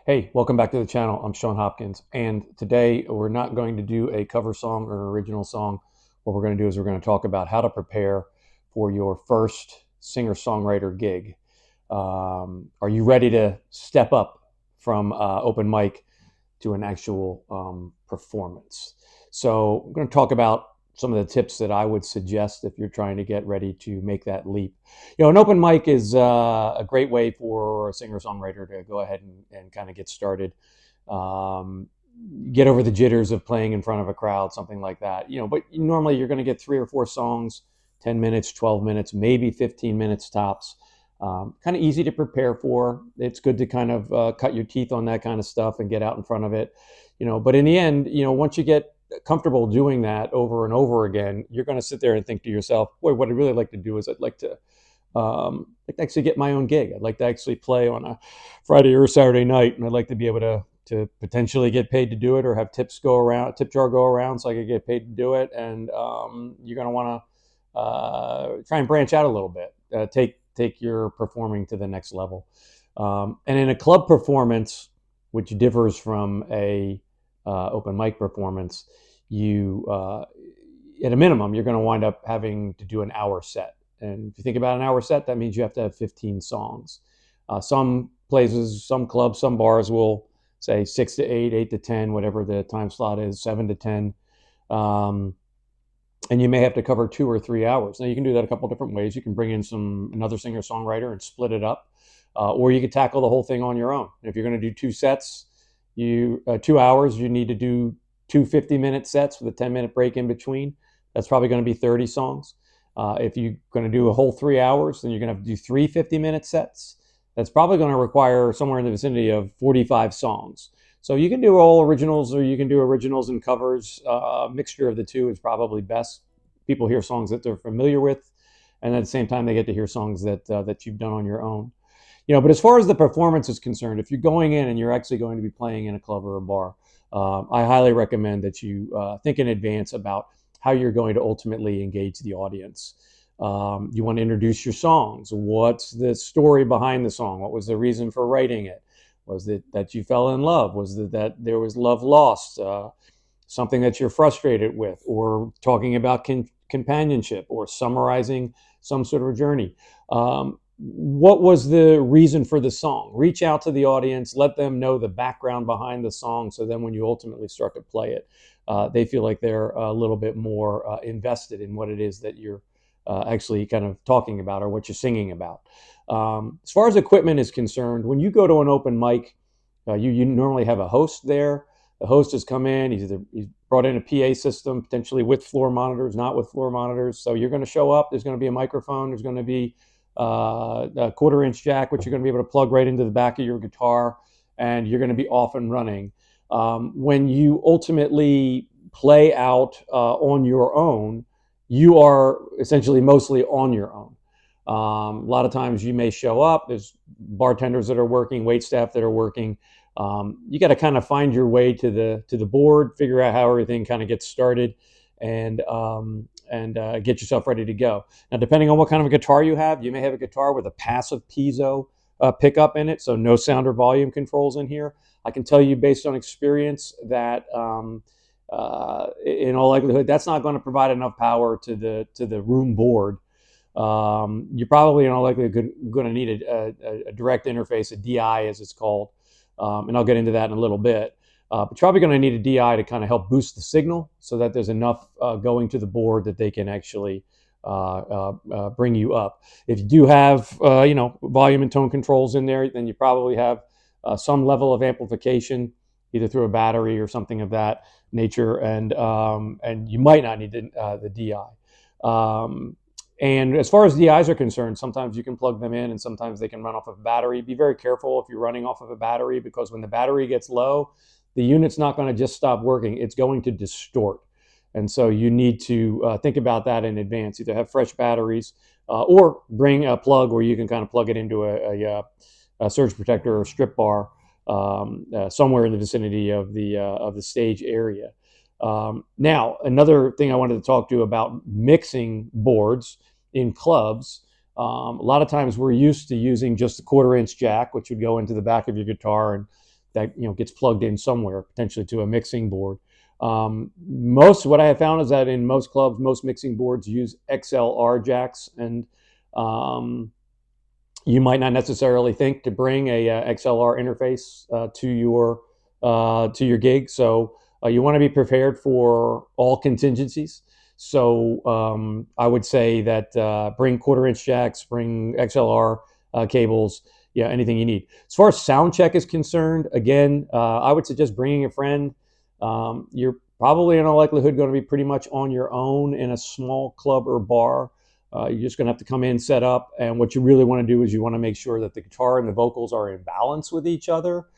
Hey, welcome back to the channel. I'm Sean Hopkins, and today we're not going to do a cover song or an original song. What we're going to do is we're going to talk about how to prepare for your first singer-songwriter gig. Are you ready to step up from open mic to an actual performance? So I'm going to talk about some of the tips that I would suggest if you're trying to get ready to make that leap. An open mic is a great way for a singer-songwriter to go ahead and kind of get started, um, get over the jitters of playing in front of a crowd, something like that. But normally you're going to get 3 or 4 songs, 10 minutes, 12 minutes, maybe 15 minutes tops. Kind of easy to prepare for. It's good to kind of cut your teeth on that kind of stuff and get out in front of it. But in the end, once you get comfortable doing that over and over again, you're going to sit there and think to yourself, boy, what I'd really like to do is I'd like to actually get my own gig. I'd like to actually play on a Friday or Saturday night, and I'd like to be able to potentially get paid to do it, or have tips go around, tip jar go around, so I could get paid to do it. And you're going to want to try and branch out a little bit, take your performing to the next level. And in a club performance, which differs from a open mic performance, you at a minimum you're going to wind up having to do an hour set. And if you think about an hour set, that means you have to have 15 songs. Some places, some clubs, some bars will say 6 to 8, 8 to 10, whatever the time slot is, 7 to 10. And you may have to cover 2 or 3 hours. Now you can do that a couple different ways. You can bring in another singer-songwriter and split it up, or you could tackle the whole thing on your own. If you're going to do two sets, 2 hours, you need to do two 50-minute sets with a 10-minute break in between. That's probably going to be 30 songs. If you're going to do a whole 3 hours, then you're going to have to do three 50-minute sets. That's probably going to require somewhere in the vicinity of 45 songs. So you can do all originals, or you can do originals and covers. A mixture of the two is probably best. People hear songs that they're familiar with, and at the same time, they get to hear songs that you've done on your own. But as far as the performance is concerned, if you're going in and you're actually going to be playing in a club or a bar, I highly recommend that you think in advance about how you're going to ultimately engage the audience. You want to introduce your songs. What's the story behind the song? What was the reason for writing it? Was it that you fell in love? Was it that there was love lost? Something that you're frustrated with, or talking about companionship, or summarizing some sort of a journey. What was the reason for the song? Reach out to the audience, let them know the background behind the song, so then when you ultimately start to play it, they feel like they're a little bit more invested in what it is that you're actually kind of talking about, or what you're singing about. As far as equipment is concerned, when you go to an open mic, you normally have a host there. The host has come in, he's brought in a PA system, potentially with floor monitors, not with floor monitors. So you're going to show up, there's going to be a microphone, there's going to be a 1/4-inch jack, which you're going to be able to plug right into the back of your guitar, and you're going to be off and running. When you ultimately play out on your own, you are essentially mostly on your own. A lot of times you may show up, there's bartenders that are working, wait staff that are working. You got to kind of find your way to the board, figure out how everything kind of gets started, and get yourself ready to go. Now, depending on what kind of a guitar you have, you may have a guitar with a passive piezo pickup in it, so no sound or volume controls in here. I can tell you based on experience that in all likelihood, that's not going to provide enough power to the room board. You're probably in all likelihood going to need a direct interface, a DI as it's called, and I'll get into that in a little bit. But you're probably going to need a DI to kind of help boost the signal, so that there's enough going to the board that they can actually bring you up. If you do have volume and tone controls in there, then you probably have some level of amplification, either through a battery or something of that nature, and you might not need the DI. And as far as DIs are concerned, sometimes you can plug them in and sometimes they can run off of a battery. Be very careful if you're running off of a battery, because when the battery gets low, the unit's not going to just stop working. It's going to distort. And so you need to think about that in advance. Either have fresh batteries or bring a plug where you can kind of plug it into a surge protector or strip bar somewhere in the vicinity of the stage area. Now, another thing I wanted to talk to you about mixing boards in clubs. A lot of times we're used to using just the 1/4-inch jack, which would go into the back of your guitar and that gets plugged in somewhere, potentially to a mixing board. Most what I have found is that in most clubs, most mixing boards use XLR jacks, and you might not necessarily think to bring a XLR interface to your gig. So you want to be prepared for all contingencies. So I would say that bring quarter-inch jacks, bring XLR cables, yeah, anything you need. As far as sound check is concerned, again, I would suggest bringing a friend. You're probably in all likelihood going to be pretty much on your own in a small club or bar. You're just going to have to come in, set up, and what you really want to do is you want to make sure that the guitar and the vocals are in balance with each other.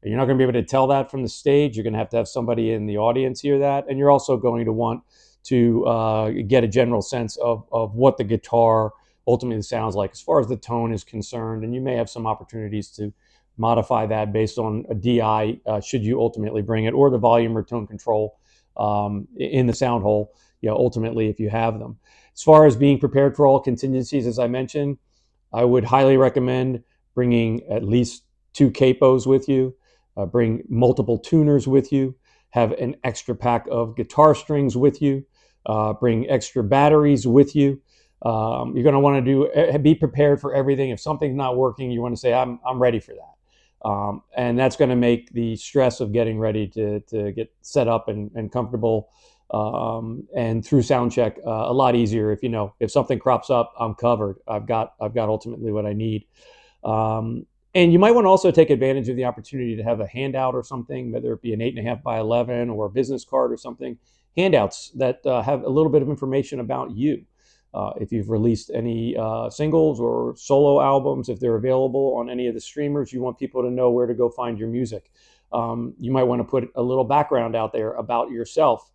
And you're not going to be able to tell that from the stage. You're going to have somebody in the audience hear that, and you're also going to want to get a general sense of what the guitar ultimately sounds like as far as the tone is concerned. And you may have some opportunities to modify that based on a DI should you ultimately bring it, or the volume or tone control in the sound hole, ultimately if you have them. As far as being prepared for all contingencies, as I mentioned, I would highly recommend bringing at least 2 capos with you, bring multiple tuners with you, have an extra pack of guitar strings with you, bring extra batteries with you. You're going to want to be prepared for everything. If something's not working, you want to say, I'm ready for that. And that's going to make the stress of getting ready to get set up and comfortable and through sound check a lot easier. If something crops up, I'm covered. I've got ultimately what I need. And you might want to also take advantage of the opportunity to have a handout or something, whether it be an 8.5 by 11 or a business card or something. Handouts that have a little bit of information about you. If you've released any singles or solo albums, if they're available on any of the streamers, you want people to know where to go find your music. You might want to put a little background out there about yourself.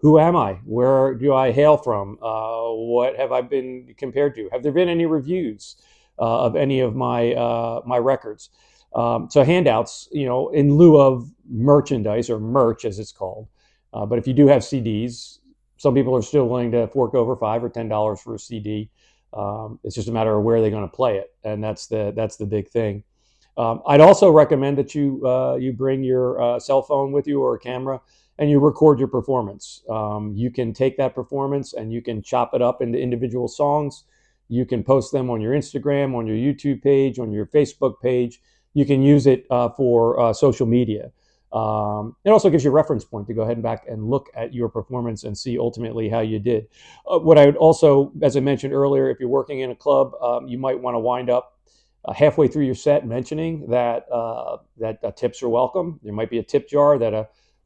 Who am I? Where do I hail from? What have I been compared to? Have there been any reviews of any of my records? So handouts, in lieu of merchandise or merch as it's called. But if you do have CDs, some people are still willing to fork over $5 or $10 for a CD. It's just a matter of where they're going to play it, and that's the big thing. I'd also recommend that you bring your cell phone with you or a camera, and you record your performance. You can take that performance and you can chop it up into individual songs. You can post them on your Instagram, on your YouTube page, on your Facebook page. You can use it for social media. It also gives you a reference point to go ahead and back and look at your performance and see ultimately how you did. What I would also, as I mentioned earlier, if you're working in a club, you might want to wind up halfway through your set mentioning that tips are welcome. There might be a tip jar that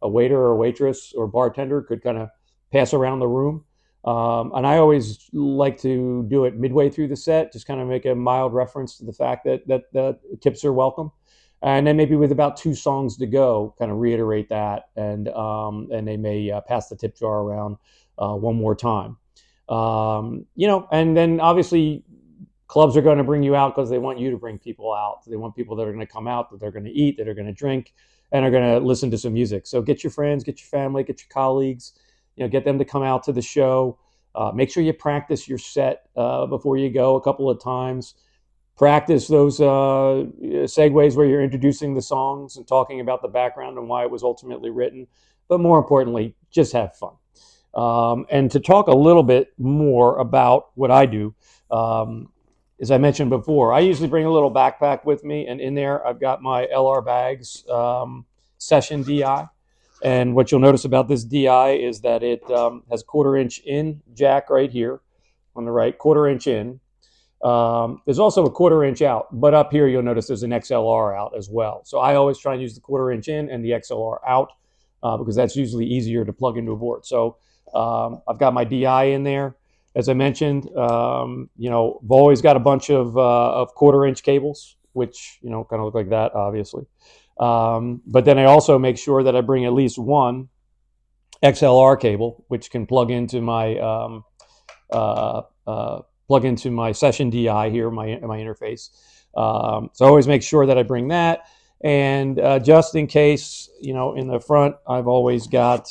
a waiter or waitress or bartender could kind of pass around the room. And I always like to do it midway through the set, just kind of make a mild reference to the fact that tips are welcome. And then maybe with about 2 songs to go, kind of reiterate that, and they may pass the tip jar around one more time. And then obviously clubs are going to bring you out because they want you to bring people out. They want people that are going to come out, that they're going to eat, that are going to drink, and are going to listen to some music. So get your friends, get your family, get your colleagues, get them to come out to the show. Make sure you practice your set before you go a couple of times. Practice those segues where you're introducing the songs and talking about the background and why it was ultimately written. But more importantly, just have fun. And to talk a little bit more about what I do, as I mentioned before, I usually bring a little backpack with me, and in there I've got my LR Bags session DI. And what you'll notice about this DI is that it has 1/4 inch in jack right here on the right, 1/4 inch in. There's also a 1/4 inch out, but up here you'll notice there's an XLR out as well. So I always try and use the 1/4 inch in and the XLR out because that's usually easier to plug into a board. So I've got my DI in there. As I mentioned, I've always got a bunch of 1/4 inch cables, which, kind of look like that, obviously. But then I also make sure that I bring at least one XLR cable, which can plug into my session DI here, my interface. So I always make sure that I bring that. And just in case, in the front, I've always got,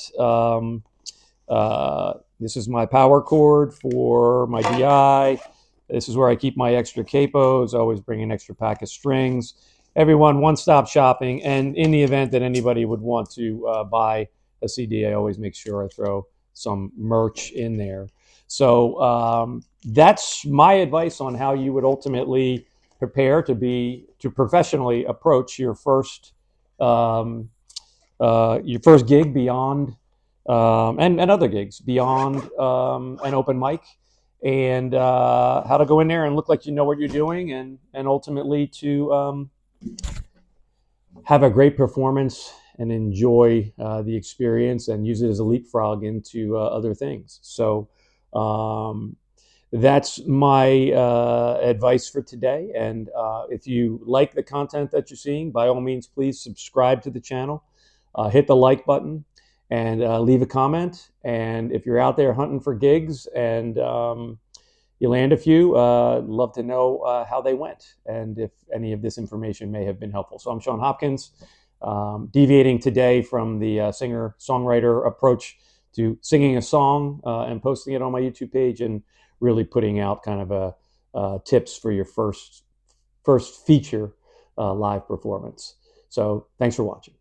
this is my power cord for my DI. This is where I keep my extra capos. I always bring an extra pack of strings. everyone one-stop shopping. And in the event that anybody would want to buy a CD, I always make sure I throw some merch in there. So that's my advice on how you would ultimately prepare to professionally approach your first gig beyond and other gigs beyond an open mic, and how to go in there and look like you know what you're doing, and ultimately to have a great performance and enjoy the experience and use it as a leapfrog into other things. So that's my advice for today. And if you like the content that you're seeing, by all means, please subscribe to the channel, hit the like button, and leave a comment. And if you're out there hunting for gigs and you land a few, love to know how they went and if any of this information may have been helpful. So I'm Sean Hopkins, deviating today from the singer-songwriter approach to singing a song and posting it on my YouTube page, and really putting out kind of tips for your first feature live performance. So thanks for watching.